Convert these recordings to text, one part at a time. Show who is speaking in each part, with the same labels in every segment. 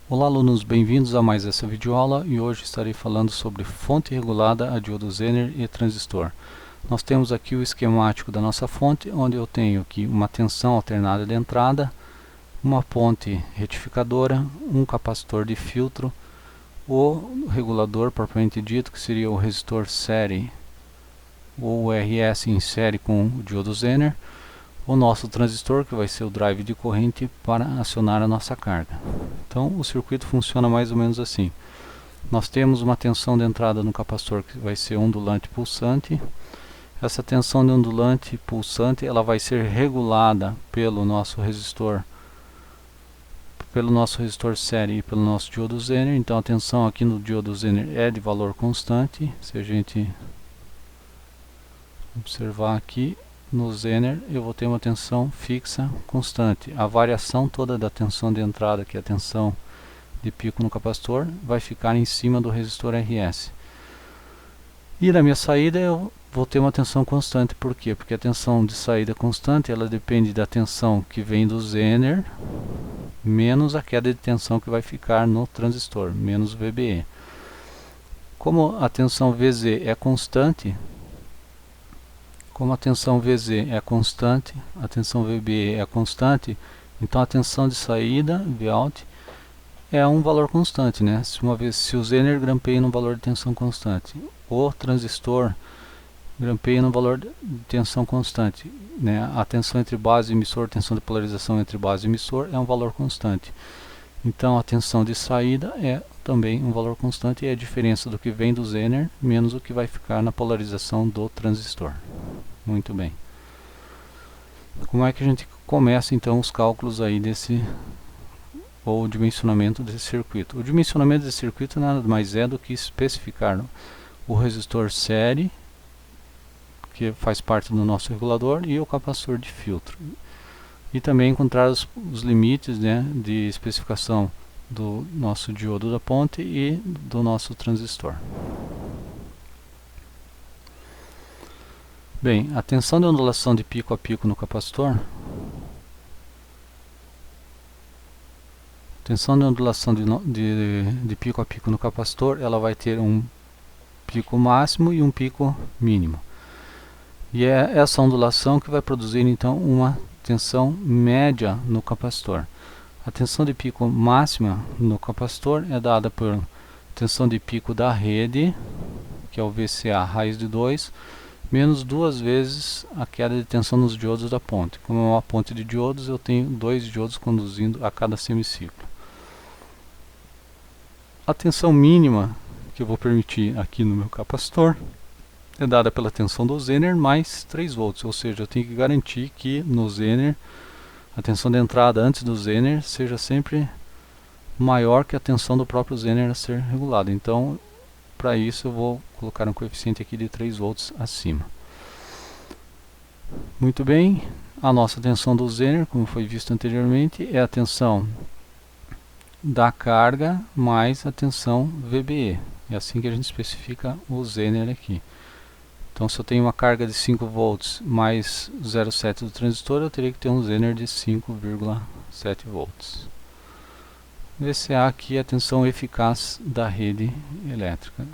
Speaker 1: Olá alunos, bem-vindos a mais essa videoaula e hoje estarei falando sobre fonte regulada a diodo Zener e transistor. Nós temos aqui o esquemático da nossa fonte, onde eu tenho aqui uma tensão alternada de entrada, uma ponte retificadora, um capacitor de filtro, o regulador propriamente dito, que seria o resistor série ou o RS em série com o diodo Zener, o nosso transistor, que vai ser o drive de corrente para acionar a nossa carga. Então o circuito funciona mais ou menos assim. Nós temos uma tensão de entrada no capacitor que vai ser ondulante pulsante. Essa tensão de ondulante pulsante ela vai ser regulada pelo nosso resistor série e pelo nosso diodo Zener. Então a tensão aqui no diodo Zener é de valor constante. Se a gente observar aqui, no Zener eu vou ter uma tensão fixa constante. A variação toda da tensão de entrada, que é a tensão de pico no capacitor, vai ficar em cima do resistor RS. E na minha saída eu vou ter uma tensão constante. Por quê? Porque a tensão de saída constante ela depende da tensão que vem do Zener menos a queda de tensão que vai ficar no transistor, menos o VBE. Como a tensão VZ é constante, a tensão VBE é constante, então a tensão de saída, Vout, é um valor constante, né? Se o Zener grampeia no valor de tensão constante, o transistor grampeia no valor de tensão constante, né? A tensão entre base e emissor, tensão de polarização entre base e emissor é um valor constante. Então a tensão de saída é também um valor constante e é a diferença do que vem do Zener menos o que vai ficar na polarização do transistor. Muito bem. Como é que a gente começa então os cálculos aí ou o dimensionamento desse circuito? O dimensionamento desse circuito nada mais é do que especificar o resistor série, que faz parte do nosso regulador, e o capacitor de filtro. E também encontrar os limites, né, de especificação do nosso diodo da ponte e do nosso transistor. Bem, a tensão de ondulação de pico a pico no capacitor, de pico a pico no capacitor, ela vai ter um pico máximo e um pico mínimo. E é essa ondulação que vai produzir então uma tensão média no capacitor. A tensão de pico máxima no capacitor é dada por tensão de pico da rede, que é o VCA raiz de 2, menos 2 vezes a queda de tensão nos diodos da ponte. Como é uma ponte de diodos, eu tenho 2 diodos conduzindo a cada semiciclo. A tensão mínima que eu vou permitir aqui no meu capacitor é dada pela tensão do Zener mais 3 volts, ou seja, eu tenho que garantir que no Zener a tensão de entrada antes do Zener seja sempre maior que a tensão do próprio Zener a ser regulada. Então, para isso eu vou colocar um coeficiente aqui de 3 volts acima. Muito bem, a nossa tensão do Zener, como foi visto anteriormente, é a tensão da carga mais a tensão VBE. É assim que a gente especifica o Zener aqui. Então, se eu tenho uma carga de 5 volts mais 0,7 do transistor, eu teria que ter um Zener de 5,7 volts. VCA aqui é a tensão eficaz da rede elétrica.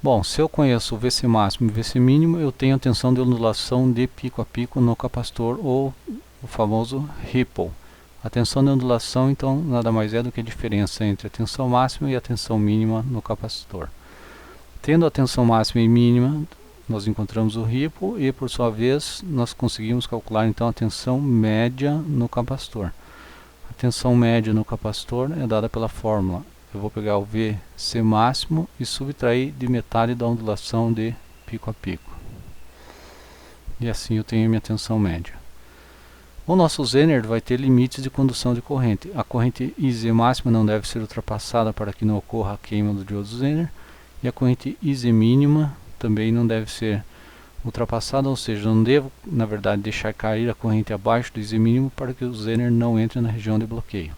Speaker 1: Bom, se eu conheço o VC máximo e o VC mínimo, eu tenho a tensão de ondulação de pico a pico no capacitor, ou o famoso ripple. A tensão de ondulação, então, nada mais é do que a diferença entre a tensão máxima e a tensão mínima no capacitor. Tendo a tensão máxima e mínima, nós encontramos o ripple e, por sua vez, nós conseguimos calcular então a tensão média no capacitor. A tensão média no capacitor é dada pela fórmula. Eu vou pegar o VC máximo e subtrair de metade da ondulação de pico a pico. E assim eu tenho a minha tensão média. O nosso Zener vai ter limites de condução de corrente. A corrente IZ máxima não deve ser ultrapassada para que não ocorra a queima do diodo Zener. E a corrente IZ mínima também não deve ser ultrapassada, ou seja, não devo, na verdade, deixar cair a corrente abaixo do IZ mínimo para que o Zener não entre na região de bloqueio.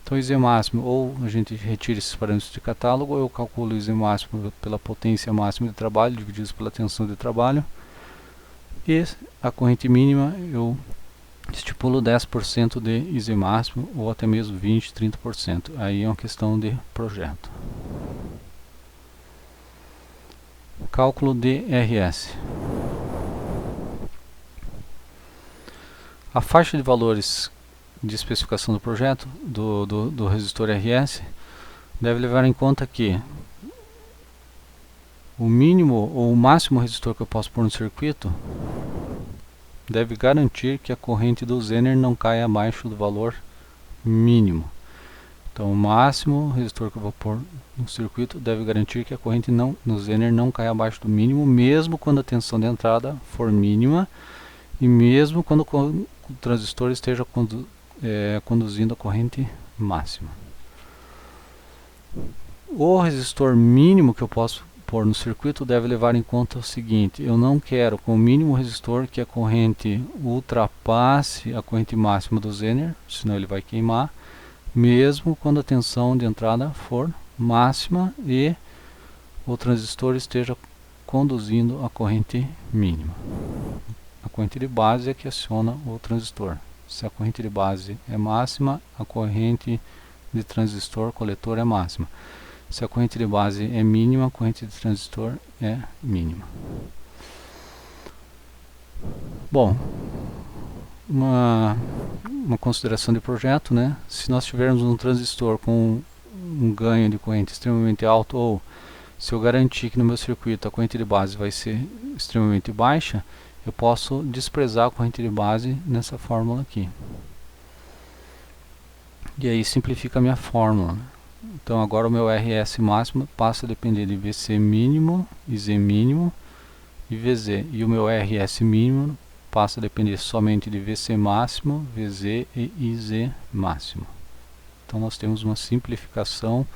Speaker 1: Então, IZ máximo, ou a gente retira esses parâmetros de catálogo, ou eu calculo o IZ máximo pela potência máxima de trabalho, dividido pela tensão de trabalho. E a corrente mínima eu estipulo 10% de IZ máximo ou até mesmo 20, 30%. Aí é uma questão de projeto. Cálculo de RS. A faixa de valores de especificação do projeto do resistor RS deve levar em conta que o mínimo ou o máximo resistor que eu posso pôr no circuito deve garantir que a corrente do Zener não caia abaixo do valor mínimo. Então o máximo resistor que eu vou pôr no circuito deve garantir que a corrente no Zener não caia abaixo do mínimo, mesmo quando a tensão de entrada for mínima e mesmo quando o transistor esteja conduzindo a corrente máxima. O resistor mínimo que eu posso pôr no circuito deve levar em conta o seguinte: eu não quero com o mínimo resistor que a corrente ultrapasse a corrente máxima do Zener, senão ele vai queimar, mesmo quando a tensão de entrada for máxima e o transistor esteja conduzindo a corrente mínima. A corrente de base é que aciona o transistor. Se a corrente de base é máxima, a corrente de transistor coletor é máxima. Se a corrente de base é mínima, a corrente de transistor é mínima. Bom, uma consideração de projeto, né? Se nós tivermos um transistor com um ganho de corrente extremamente alto, ou se eu garantir que no meu circuito a corrente de base vai ser extremamente baixa, eu posso desprezar a corrente de base nessa fórmula aqui. E aí simplifica a minha fórmula. Então agora o meu RS máximo passa a depender de VC mínimo, IZ mínimo e VZ. E o meu RS mínimo passa a depender somente de VC máximo, VZ e IZ máximo. Então nós temos uma simplificação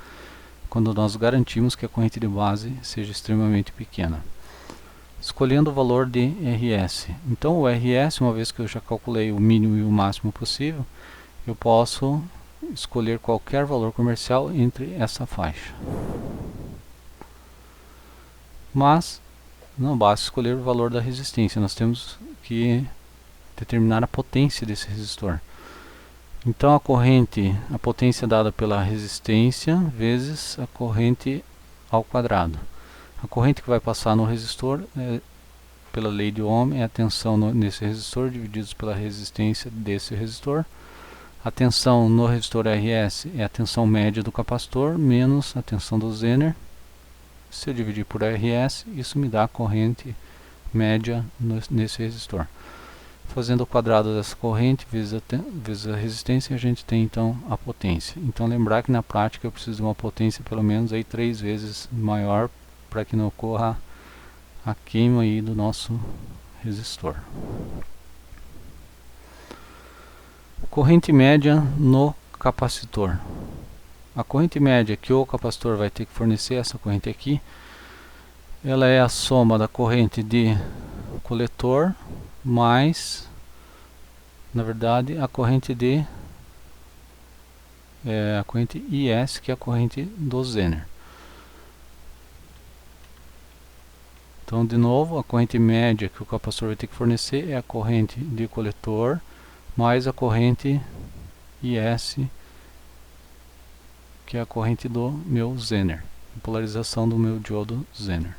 Speaker 1: quando nós garantimos que a corrente de base seja extremamente pequena. Escolhendo o valor de RS. Então o RS, uma vez que eu já calculei o mínimo e o máximo possível, eu posso escolher qualquer valor comercial entre essa faixa. Mas não basta escolher o valor da resistência, nós temos que determinar a potência desse resistor. Então a potência dada pela resistência vezes a corrente ao quadrado. A corrente que vai passar no resistor, pela lei de Ohm, é a tensão nesse resistor divididos pela resistência desse resistor. A tensão no resistor RS é a tensão média do capacitor menos a tensão do Zener. Se eu dividir por RS, isso me dá a corrente média nesse resistor. Fazendo o quadrado dessa corrente vezes a resistência, a gente tem então a potência. Então lembrar que na prática eu preciso de uma potência pelo menos aí 3 vezes maior para que não ocorra a queima aí do nosso resistor. Corrente média no capacitor. A corrente média que o capacitor vai ter que fornecer, essa corrente aqui, ela é a soma da corrente de coletor mais, na verdade, a corrente a corrente IS, que é a corrente do Zener. Então, de novo, a corrente média que o capacitor vai ter que fornecer é a corrente de coletor mais a corrente IS, que é a corrente do meu Zener, a polarização do meu diodo Zener.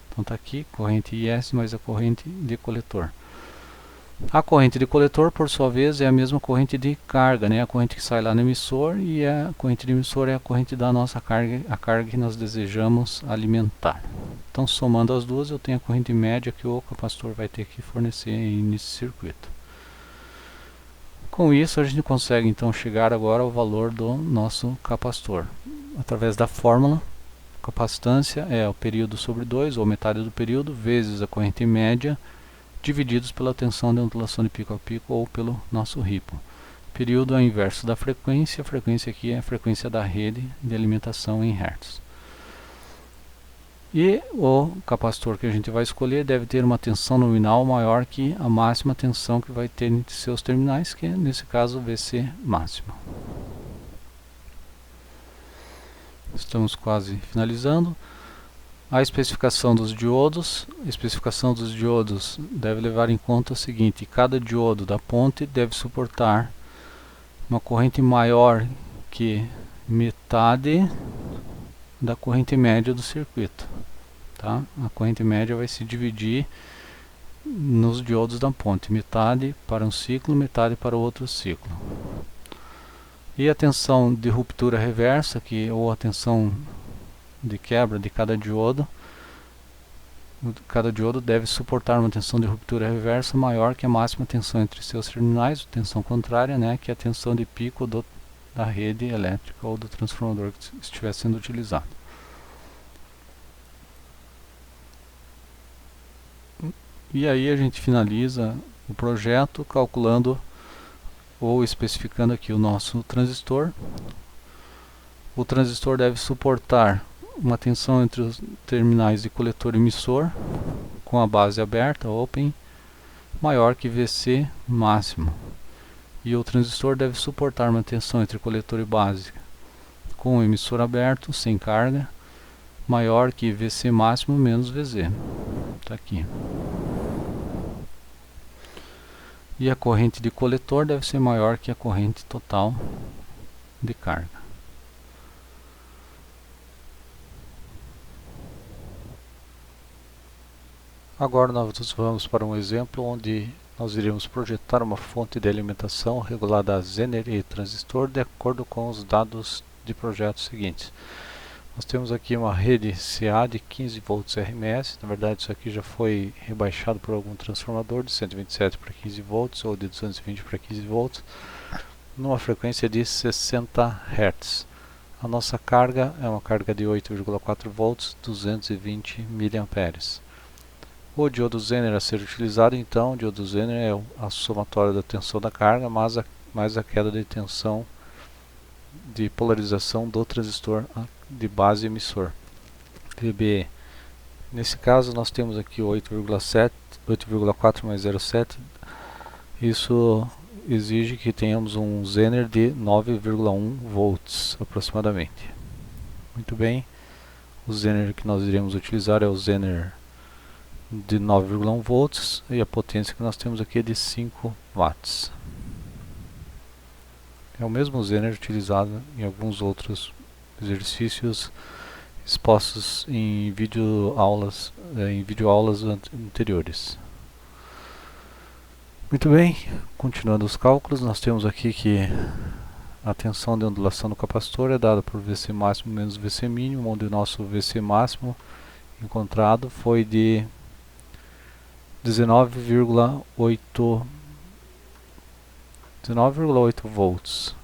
Speaker 1: Então está aqui, corrente IS mais a corrente de coletor. A corrente de coletor, por sua vez, é a mesma corrente de carga, né? A corrente que sai lá no emissor, e a corrente de emissor é a corrente da nossa carga, a carga que nós desejamos alimentar. Então, somando as duas, eu tenho a corrente média que o capacitor vai ter que fornecer nesse circuito. Com isso, a gente consegue então chegar agora ao valor do nosso capacitor. Através da fórmula, capacitância é o período sobre 2, ou metade do período, vezes a corrente média, divididos pela tensão de ondulação de pico a pico ou pelo nosso ripple. Período é o inverso da frequência, a frequência aqui é a frequência da rede de alimentação em Hz. E o capacitor que a gente vai escolher deve ter uma tensão nominal maior que a máxima tensão que vai ter entre seus terminais, que é, nesse caso, VC máxima. Estamos quase finalizando. A especificação dos diodos. A especificação dos diodos deve levar em conta o seguinte: cada diodo da ponte deve suportar uma corrente maior que metade da corrente média do circuito, tá? A corrente média vai se dividir nos diodos da ponte, metade para um ciclo, metade para o outro ciclo. E a tensão de ruptura reversa, ou a tensão de quebra de cada diodo deve suportar uma tensão de ruptura reversa maior que a máxima tensão entre seus terminais, tensão contrária, né, que é a tensão de pico da rede elétrica ou do transformador que estiver sendo utilizado. E aí a gente finaliza o projeto calculando ou especificando aqui o nosso transistor. O transistor deve suportar uma tensão entre os terminais de coletor e emissor com a base aberta, open, maior que VC máximo. E o transistor deve suportar uma tensão entre coletor e base com o emissor aberto, sem carga, maior que VC máximo menos VZ. Está aqui. E a corrente de coletor deve ser maior que a corrente total de carga. Agora nós vamos para um exemplo onde nós iremos projetar uma fonte de alimentação regulada a Zener e transistor de acordo com os dados de projeto seguintes. Nós temos aqui uma rede CA de 15 volts RMS, na verdade isso aqui já foi rebaixado por algum transformador de 127 para 15 volts ou de 220 para 15 volts, numa frequência de 60 Hz. A nossa carga é uma carga de 8,4 volts, 220 mA. O diodo Zener a ser utilizado, então, o diodo Zener é a somatória da tensão da carga mais a queda de tensão de polarização do transistor de base emissor, TBE. Nesse caso nós temos aqui 8,4 mais 0,7. Isso exige que tenhamos um Zener de 9,1 volts aproximadamente. Muito bem, o Zener que nós iremos utilizar é o Zener de 9,1 volts e a potência que nós temos aqui é de 5 watts. É o mesmo Zener utilizado em alguns outros exercícios expostos em videoaulas anteriores. Muito bem, continuando os cálculos, nós temos aqui que a tensão de ondulação do capacitor é dada por VC máximo menos VC mínimo, onde o nosso VC máximo encontrado foi de 19,8 volts.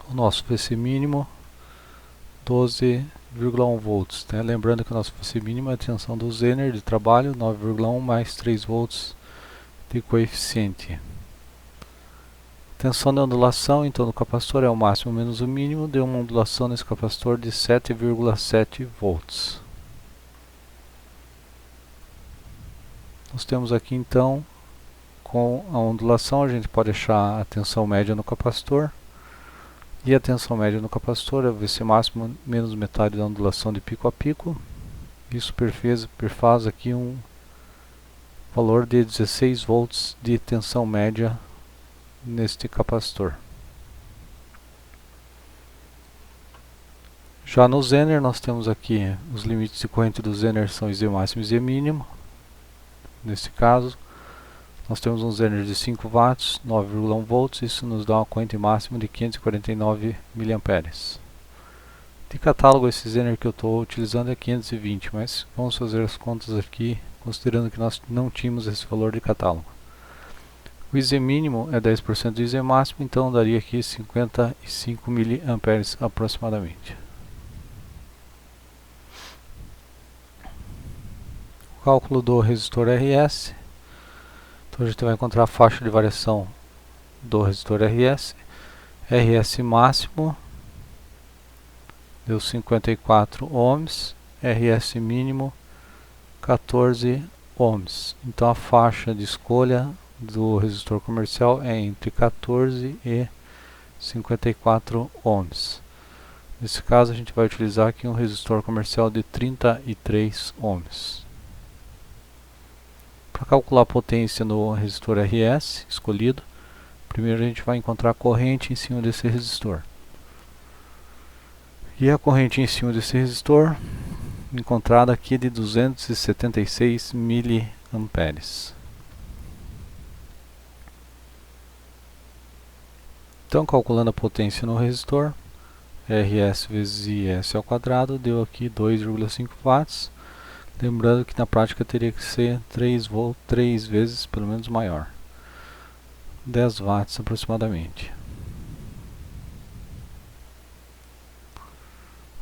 Speaker 1: O nosso VC mínimo 12,1 volts, né? Lembrando que o nosso VC mínimo é a tensão do Zener de trabalho, 9,1 mais 3 volts de coeficiente. Tensão de ondulação, então, do capacitor é o máximo menos o mínimo, deu uma ondulação nesse capacitor de 7,7 volts. Nós temos aqui, então, com a ondulação, a gente pode achar a tensão média no capacitor. E a tensão média no capacitor é o VC máximo menos metade da ondulação de pico a pico. Isso perfaz aqui um valor de 16 volts de tensão média neste capacitor. Já no Zener, nós temos aqui os limites de corrente do Zener são Z máximo e Z mínimo. Nesse caso, nós temos um Zener de 5 watts, 9,1 volts, isso nos dá uma corrente máxima de 549 mA. De catálogo, esse Zener que eu estou utilizando é 520, mas vamos fazer as contas aqui, considerando que nós não tínhamos esse valor de catálogo. O IZ mínimo é 10% do IZ máximo, então daria aqui 55 mA aproximadamente. O cálculo do resistor RS. Então a gente vai encontrar a faixa de variação do resistor RS. RS máximo deu 54 ohms, RS mínimo 14 ohms. Então a faixa de escolha do resistor comercial é entre 14 e 54 ohms. Nesse caso a gente vai utilizar aqui um resistor comercial de 33 ohms. Para calcular a potência no resistor RS escolhido, primeiro a gente vai encontrar a corrente em cima desse resistor. E a corrente em cima desse resistor, encontrada aqui de 276 miliamperes. Então, calculando a potência no resistor, RS vezes IS ao quadrado, deu aqui 2,5 watts. Lembrando que na prática teria que ser 3 vezes pelo menos maior. 10 watts aproximadamente.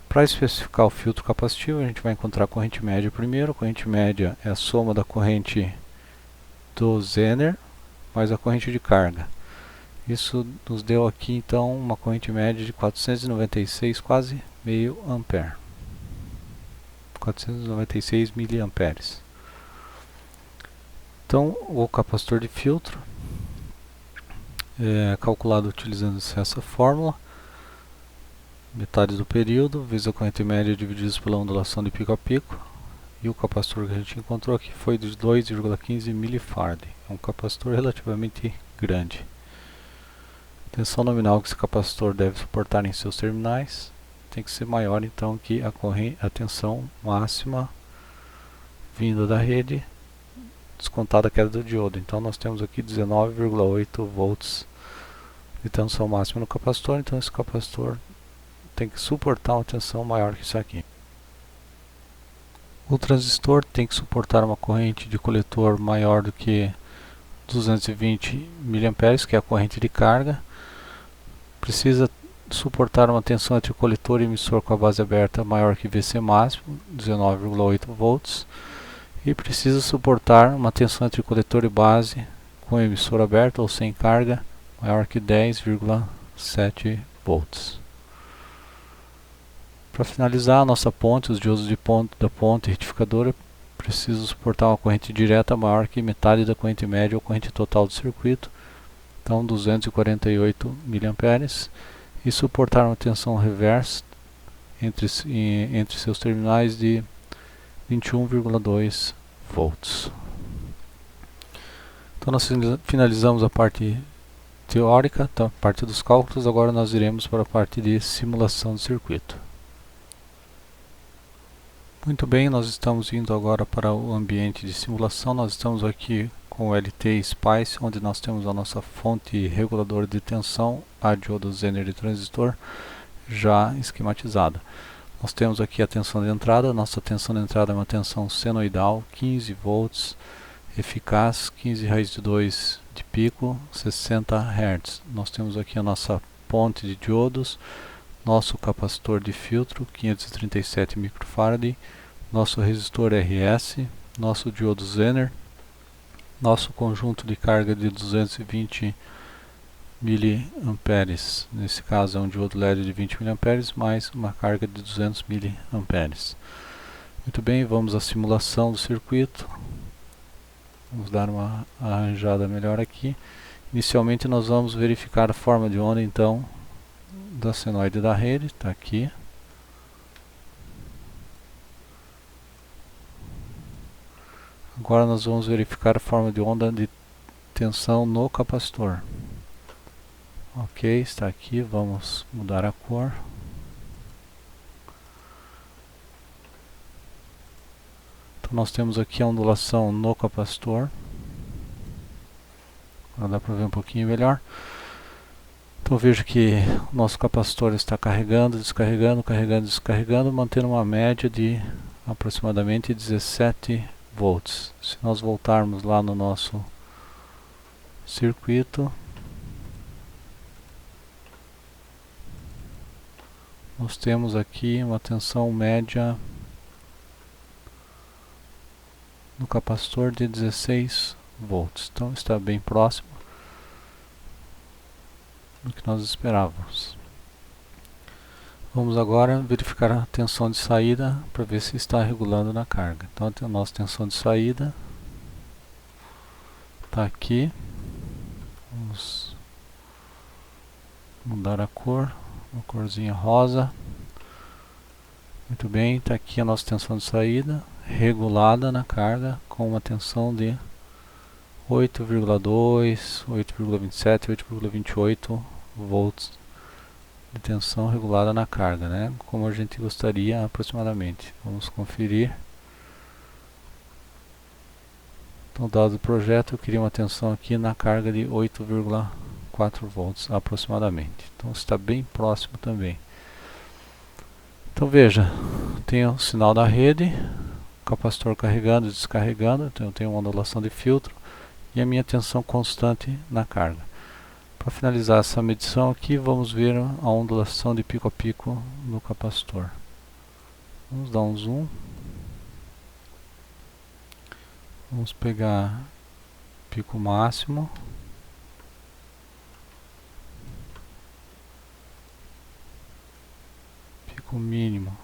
Speaker 1: Para especificar o filtro capacitivo, a gente vai encontrar a corrente média primeiro. A corrente média é a soma da corrente do Zener mais a corrente de carga. Isso nos deu aqui então uma corrente média de 496, quase meio ampere. 496 miliamperes. Então, o capacitor de filtro é calculado utilizando essa fórmula. Metade do período vezes a corrente média divididos pela ondulação de pico a pico. E o capacitor que a gente encontrou aqui foi de 2,15 milifarad. É um capacitor relativamente grande. A tensão nominal que esse capacitor deve suportar em seus terminais tem que ser maior então que a tensão máxima vinda da rede, descontada a queda do diodo. Então nós temos aqui 19,8 volts de tensão máxima no capacitor, então esse capacitor tem que suportar uma tensão maior que isso aqui. O transistor tem que suportar uma corrente de coletor maior do que 220 mA, que é a corrente de carga. Precisa suportar uma tensão entre coletor e emissor com a base aberta maior que VC máximo, 19,8 volts. E precisa suportar uma tensão entre coletor e base com emissor aberto ou sem carga maior que 10,7 volts. Para finalizar a nossa ponte, os diodos da ponte retificadora precisam suportar uma corrente direta maior que metade da corrente média ou corrente total do circuito, então 248 mA, e suportar uma tensão reversa entre seus terminais de 21,2 volts. Então nós finalizamos a parte teórica, a parte dos cálculos. Agora nós iremos para a parte de simulação do circuito. Muito bem, nós estamos indo agora para o ambiente de simulação. Nós estamos aqui com o LT Spice, onde nós temos a nossa fonte reguladora de tensão, a diodo Zener de transistor, já esquematizada. Nós temos aqui a tensão de entrada. Nossa tensão de entrada é uma tensão senoidal, 15 volts, eficaz, 15 raiz de 2 de pico, 60 Hz. Nós temos aqui a nossa ponte de diodos, nosso capacitor de filtro, 537 microfarad, nosso resistor RS, nosso diodo Zener, nosso conjunto de carga de 220 miliamperes. Nesse caso é um diodo LED de 20 miliamperes mais uma carga de 200 miliamperes. Muito bem, vamos à simulação do circuito. Vamos dar uma arranjada melhor aqui. Inicialmente nós vamos verificar a forma de onda então da senoide da rede, está aqui. Agora nós vamos verificar a forma de onda de tensão no capacitor. Ok, está aqui, vamos mudar a cor. Então nós temos aqui a ondulação no capacitor. Agora dá para ver um pouquinho melhor. Então vejo que o nosso capacitor está carregando, descarregando, carregando, descarregando, mantendo uma média de aproximadamente 17 volts. Se nós voltarmos lá no nosso circuito, nós temos aqui uma tensão média no capacitor de 16 volts. Então está bem próximo do que nós esperávamos. Vamos agora verificar a tensão de saída para ver se está regulando na carga. Então a nossa tensão de saída está aqui. Vamos mudar a cor, uma corzinha rosa. Muito bem, está aqui a nossa tensão de saída, regulada na carga, com uma tensão de 8,2, 8,27, 8,28 volts de tensão regulada na carga, né? Como a gente gostaria aproximadamente. Vamos conferir. Então, dado o projeto, eu queria uma tensão aqui na carga de 8,4 volts aproximadamente. Então está bem próximo também. Então veja, tem o sinal da rede, capacitor carregando e descarregando, então eu tenho uma ondulação de filtro e a minha tensão constante na carga. Para finalizar essa medição aqui, vamos ver a ondulação de pico a pico no capacitor. Vamos dar um zoom. Vamos pegar pico máximo. Pico mínimo.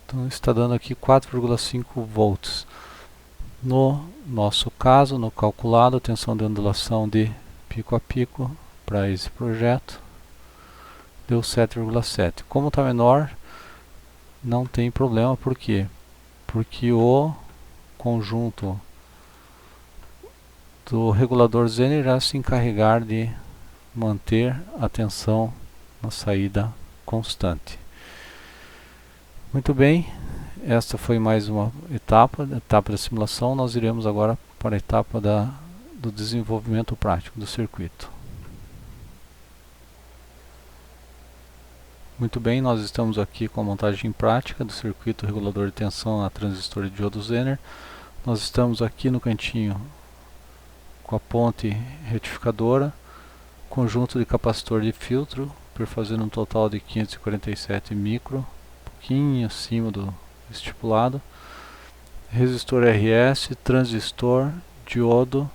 Speaker 1: Então está dando aqui 4,5 volts. No nosso caso, no calculado, a tensão de ondulação de pico a pico para esse projeto deu 7,7. Como está menor, não tem problema, por quê? Porque o conjunto do regulador Zener irá se encarregar de manter a tensão na saída constante. Muito bem, esta foi mais uma etapa da simulação. Nós iremos agora para a etapa do desenvolvimento prático do circuito. Muito bem, nós estamos aqui com a montagem prática do circuito regulador de tensão a transistor de diodo Zener. Nós estamos aqui no cantinho com a ponte retificadora, conjunto de capacitor de filtro, perfazendo um total de 547 micro, um pouquinho acima do estipulado, resistor RS, transistor, diodo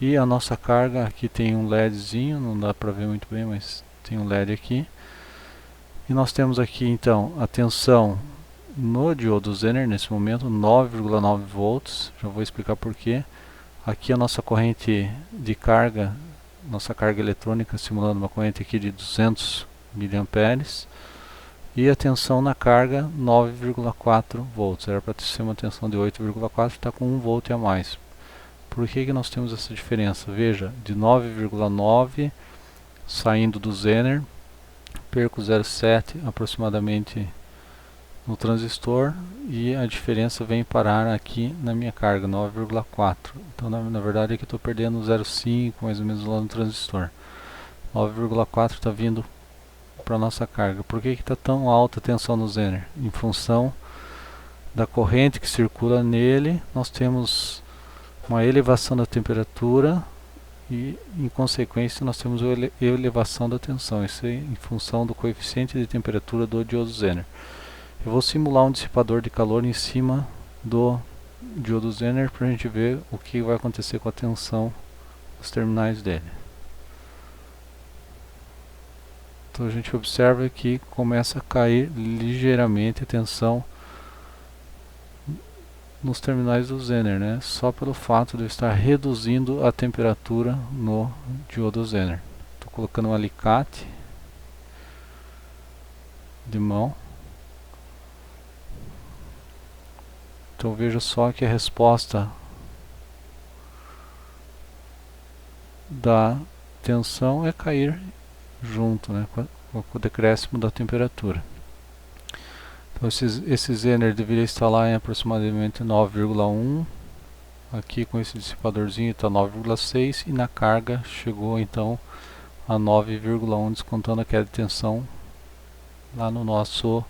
Speaker 1: e a nossa carga. Aqui tem um LEDzinho, não dá para ver muito bem, mas tem um LED aqui. E nós temos aqui então a tensão no diodo Zener nesse momento 9,9 volts. Já vou explicar porquê. Aqui a nossa corrente de carga, nossa carga eletrônica simulando uma corrente aqui de 200 mA e a tensão na carga 9,4 volts. Era para ser uma tensão de 8,4, está com 1 volt a mais. Por que nós temos essa diferença? Veja, de 9,9 saindo do Zener, perco 0,7 aproximadamente no transistor e a diferença vem parar aqui na minha carga, 9,4. Então na verdade aqui estou perdendo 0,5 mais ou menos lá no transistor. 9,4 está vindo para a nossa carga. Por que está tão alta a tensão no Zener? Em função da corrente que circula nele, nós temos uma elevação da temperatura e em consequência nós temos uma elevação da tensão. Isso é em função do coeficiente de temperatura do diodo Zener. Eu vou simular um dissipador de calor em cima do diodo Zener para a gente ver o que vai acontecer com a tensão dos terminais dele. Então a gente observa que começa a cair ligeiramente a tensão nos terminais do Zener, né? Só pelo fato de eu estar reduzindo a temperatura no diodo Zener. Estou colocando um alicate de mão. Então veja só que a resposta da tensão é cair junto, né, com o decréscimo da temperatura. Então esse Zener deveria estar lá em aproximadamente 9,1. Aqui com esse dissipadorzinho está 9,6 e na carga chegou então a 9,1, descontando a queda de tensão lá no nosso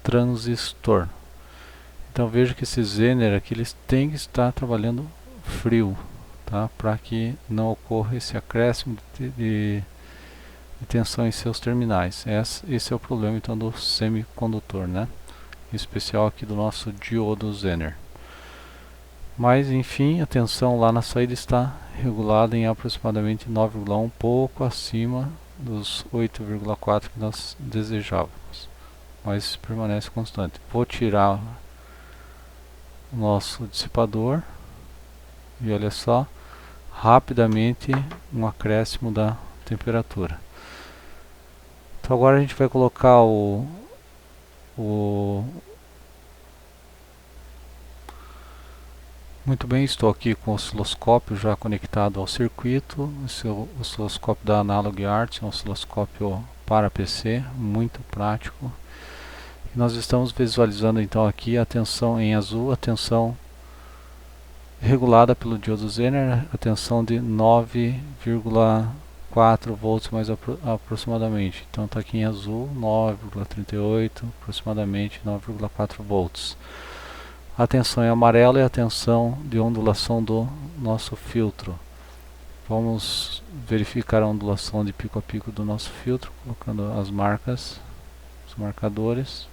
Speaker 1: transistor. Então veja que esse Zener aqui eles têm que estar trabalhando frio, tá? Para que não ocorra esse acréscimo de tensão em seus terminais. Esse é o problema então do semicondutor, né? Em especial aqui do nosso diodo Zener. Mas enfim, a tensão lá na saída está regulada em aproximadamente 9,1, um pouco acima dos 8,4 que nós desejávamos, mas permanece constante. Vou tirar o nosso dissipador e olha só, rapidamente um acréscimo da temperatura. Então agora a gente vai colocar Muito bem, estou aqui com o osciloscópio já conectado ao circuito. Esse é o osciloscópio da Analog Arts, é um osciloscópio para PC, muito prático. E nós estamos visualizando então aqui a tensão em azul, a tensão regulada pelo diodo Zener, a tensão de 9,4 volts mais aproximadamente. Então está aqui em azul, 9,38, aproximadamente 9,4 volts. A tensão em amarelo é a tensão de ondulação do nosso filtro. Vamos verificar a ondulação de pico a pico do nosso filtro, colocando as marcas, os marcadores.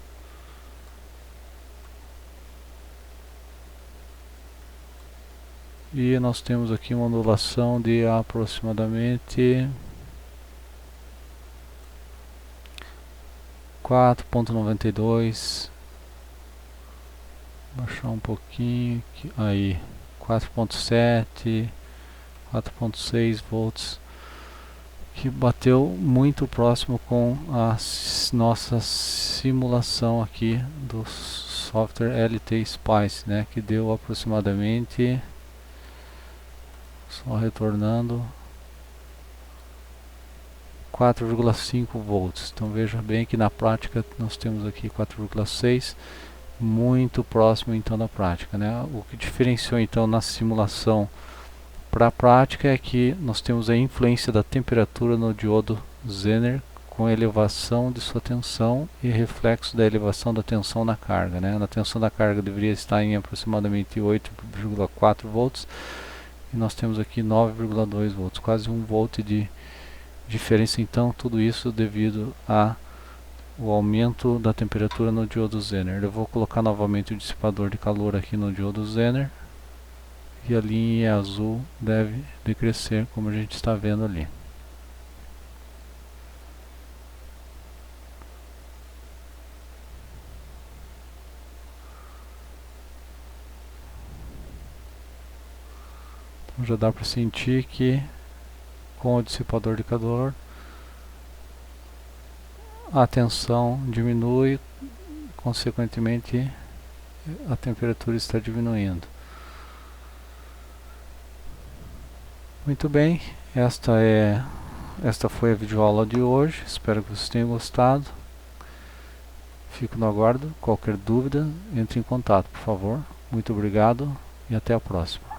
Speaker 1: E nós temos aqui uma ondulação de aproximadamente 4,92. Baixar um pouquinho aqui, aí 4,7, 4,6 volts, que bateu muito próximo com a nossa simulação aqui do software LT Spice, né, que deu aproximadamente, só retornando, 4,5 volts. Então veja bem que na prática nós temos aqui 4,6, muito próximo então da prática, né? O que diferenciou então na simulação para a prática é que nós temos a influência da temperatura no diodo Zener com elevação de sua tensão e reflexo da elevação da tensão na carga, né? Na tensão da carga deveria estar em aproximadamente 8,4 volts e nós temos aqui 9,2 volts, quase 1 volt de diferença. Então tudo isso devido a o aumento da temperatura no diodo Zener. Eu vou colocar novamente o dissipador de calor aqui no diodo Zener e a linha azul deve decrescer, como a gente está vendo ali. Então já dá para sentir que com o dissipador de calor a tensão diminui, consequentemente a temperatura está diminuindo. Muito bem, esta foi a videoaula de hoje, espero que vocês tenham gostado. Fico no aguardo, qualquer dúvida, entre em contato, por favor. Muito obrigado e até a próxima.